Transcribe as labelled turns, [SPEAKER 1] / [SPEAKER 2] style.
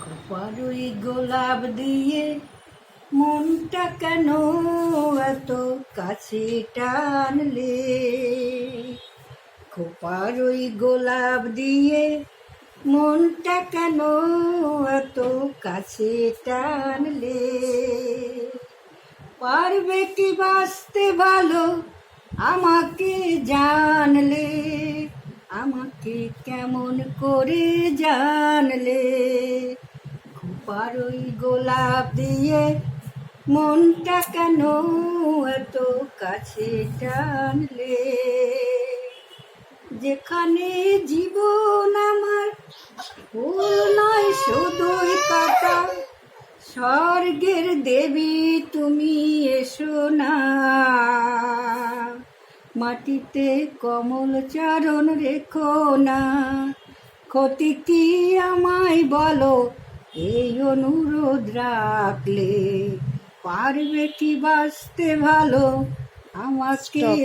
[SPEAKER 1] খোপারই গোলাপ দিয়ে মনটা কেন এত কাছে টানলে? খোপারই গোলাপ দিয়ে মনটা কেন এত কাছে টানলে? পারবে কি বাঁচতে ভালো আমাকে জানলে? আমাকে কেমন করে জানলে? খোপারই গোলাপ দিয়ে মনটা কেন এত কাছে টানলে? যেখানে জীবন আমার ফুল নয় শুধুই কাটা, স্বর্গের দেবী তুমি এসো না। মাটিতে কমল চরণ রেখো না। ক্ষতি কি আমায় বলো এই অনুরোধ রাখলে? পারবে কি বাঁচতে ভালো আমাকে